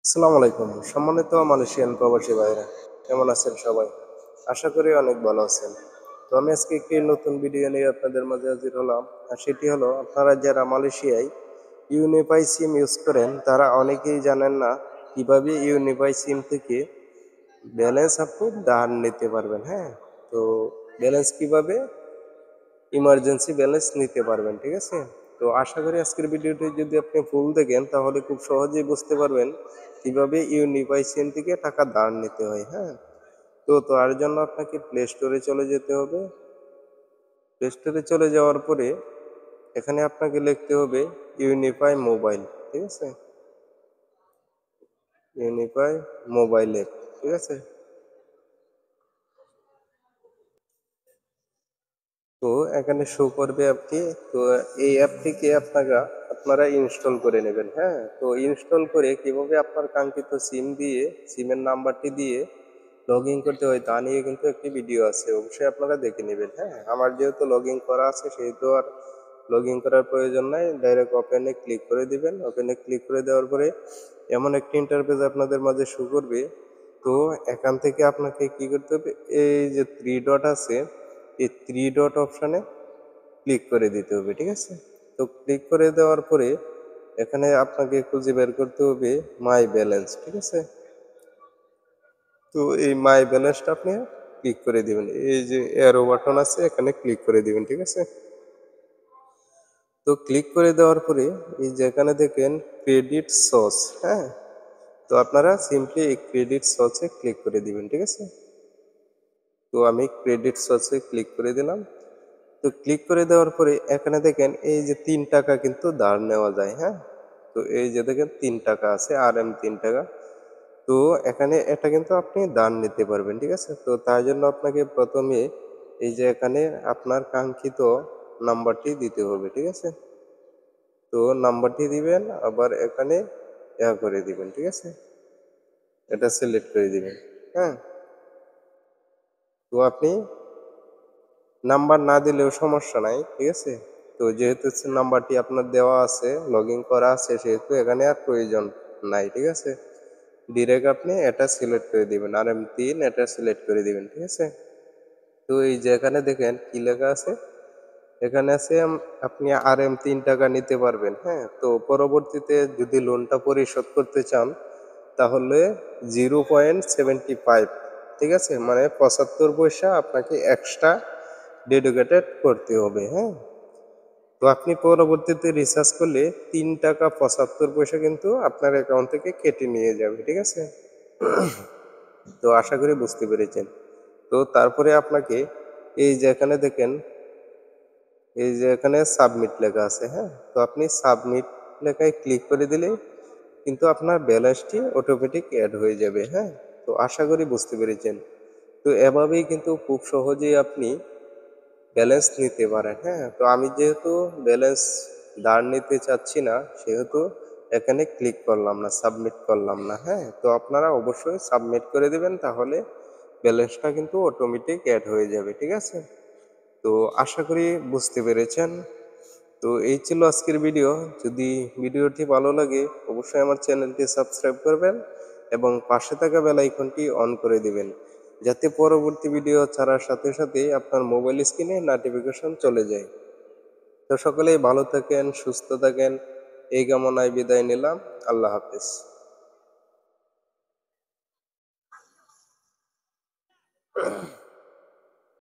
আসসালামু আলাইকুম। সম্মানিত মালয়েশিয়ান প্রবাসী ভাইরা, কেমন আছেন সবাই? আশা করি অনেক ভালো আছেন। তো আমি আজকে একটি নতুন ভিডিও নিয়ে আপনাদের মাঝে হাজির হলাম। আর সেটি হলো, আপনারা যারা মালয়েশিয়ায় ইউনিফাই সিম ইউজ করেন তারা অনেকেই জানেন না কিভাবে ইউনিফাই সিম থেকে ব্যালেন্স আপনি ধার নিতে পারবেন। হ্যাঁ, তো ব্যালেন্স কিভাবে ইমার্জেন্সি ব্যালেন্স নিতে পারবেন, ঠিক আছে? তো আশা করি আজকের ভিডিওটি যদি আপনি ফুল দেখেন তাহলে খুব সহজেই বুঝতে পারবেন কিভাবে ইউনিফাই সিম থেকে টাকা ধার নিতে হয়। হ্যাঁ, তো তার জন্য আপনাকে প্লে স্টোরে চলে যেতে হবে। প্লে স্টোরে চলে যাওয়ার পরে এখানে আপনাকে লিখতে হবে ইউনিফাই মোবাইল, ঠিক আছে? ইউনিফাই মোবাইল অ্যাপ, ঠিক আছে? তো এখানে শো করবে অ্যাপটি। তো এই অ্যাপটিকে আপনারা ইনস্টল করে নেবেন। হ্যাঁ, তো ইনস্টল করে কিভাবে আপনার কাঙ্ক্ষিত সিম দিয়ে, সিমের নাম্বারটি দিয়ে লগ ইন করতে হয় তা নিয়ে কিন্তু একটি ভিডিও আছে, অবশ্যই আপনারা দেখে নেবেন। হ্যাঁ, আমার যেহেতু লগ ইন করা আছে সেহেতু আর লগ ইন করার প্রয়োজন নাই, ডাইরেক্ট ওপেনে ক্লিক করে দিবেন। ওপেনে ক্লিক করে দেওয়ার পরে এমন একটি ইন্টারফেস আপনাদের মাঝে শো করবে। তো এখান থেকে আপনাকে কি করতে হবে, এই যে থ্রি ডট আছে, এই থ্রি ডট অপশানে ক্লিক করে দিতে হবে, ঠিক আছে? তো ক্লিক করে দেওয়ার পরে এখানে আপনাকে খুঁজে বের করতে হবে মাই ব্যালেন্স, ঠিক আছে? তো এই মাই ব্যালেন্সটা আপনি ক্লিক করে দিবেন, এই যে অ্যারো বাটন আছে এখানে ক্লিক করে দিবেন, ঠিক আছে? তো ক্লিক করে দেওয়ার পরে এই যে এখানে দেখেন ক্রেডিট সোর্স। হ্যাঁ, তো আপনারা সিম্পলি এই ক্রেডিট সোর্সে ক্লিক করে দিবেন, ঠিক আছে? তো আমি ক্রেডিট সোর্সে ক্লিক করে দিলাম। তো ক্লিক করে দেওয়ার পরে এখানে দেখেন এই যে 3 টাকা কিন্তু ধার নেওয়া যায়। হ্যাঁ, তো এই যে দেখেন 3 টাকা আছে, RM 3 টাকা। তো এখানে এটা কিন্তু আপনি ধার নিতে পারবেন, ঠিক আছে? তো তার জন্য আপনাকে প্রথমে এই যে এখানে আপনার কাঙ্ক্ষিত নাম্বারটি দিতে হবে, ঠিক আছে? তো নাম্বারটি দিবেন, আবার এখানে করে দিবেন, ঠিক আছে? এটা সিলেক্ট করে দিবেন। হ্যাঁ, তো আপনি নাম্বার না দিলেও সমস্যা নাই, ঠিক আছে? তো যেহেতু নাম্বারটি আপনার দেওয়া আছে, লগ ইন করা আছে, সেহেতু এখানে আর প্রয়োজন নাই, ঠিক আছে? ডিরেক্ট আপনি এটা সিলেক্ট করে দিবেন, RM 3 এটা সিলেক্ট করে দিবেন, ঠিক আছে? তো এই যে এখানে দেখেন কি লেখা আছে, এখানে আছে আপনি RM 3 টাকা নিতে পারবেন। হ্যাঁ, তো পরবর্তীতে যদি লোনটা পরিশোধ করতে চান তাহলে 0.75, ঠিক আছে, মানে 75 পয়সা আপনাকে এক্সট্রা ডেডিকেটেড করতে হবে। হ্যাঁ, তো আপনি পরবর্তীতে রিচার্জ করলে 3 টাকা 75 পয়সা কিন্তু আপনার অ্যাকাউন্ট থেকে কেটে নিয়ে যাবে, ঠিক আছে? তো আশা করি বুঝতে পেরেছেন। তো তারপরে আপনাকে এই যে এখানে দেখেন, এই যে এখানে সাবমিট লেখা আছে। হ্যাঁ, তো আপনি সাবমিট লেখায় ক্লিক করে দিলে কিন্তু আপনার ব্যালেন্সটি অটোমেটিক অ্যাড হয়ে যাবে। হ্যাঁ, তো আশা করি বুঝতে পেরেছেন। তো এভাবেই কিন্তু খুব সহজেই আপনি ব্যালেন্স নিতে পারেন। হ্যাঁ, তো আমি যেহেতু ব্যালেন্স ধার নিতে চাচ্ছি না সেহেতু এখানে ক্লিক করলাম না, সাবমিট করলাম না। হ্যাঁ, তো আপনারা অবশ্যই সাবমিট করে দিবেন, তাহলে ব্যালেন্সটা কিন্তু অটোমেটিক অ্যাড হয়ে যাবে, ঠিক আছে? তো আশা করি বুঝতে পেরেছেন। তো এই ছিল আজকের ভিডিও। যদি ভিডিওটি ভালো লাগে অবশ্যই আমার চ্যানেলটি সাবস্ক্রাইব করবেন এবং পাশে থাকা বেল আইকনটি অন করে দিবেন, যাতে পরবর্তী ভিডিও ছাড়ার সাথে সাথেই আপনার মোবাইল স্ক্রিনে নোটিফিকেশন চলে যায়। তো সকলেই ভালো থাকেন, সুস্থ থাকেন, এই কামনায় বিদায় নিলাম। আল্লাহ হাফেজ।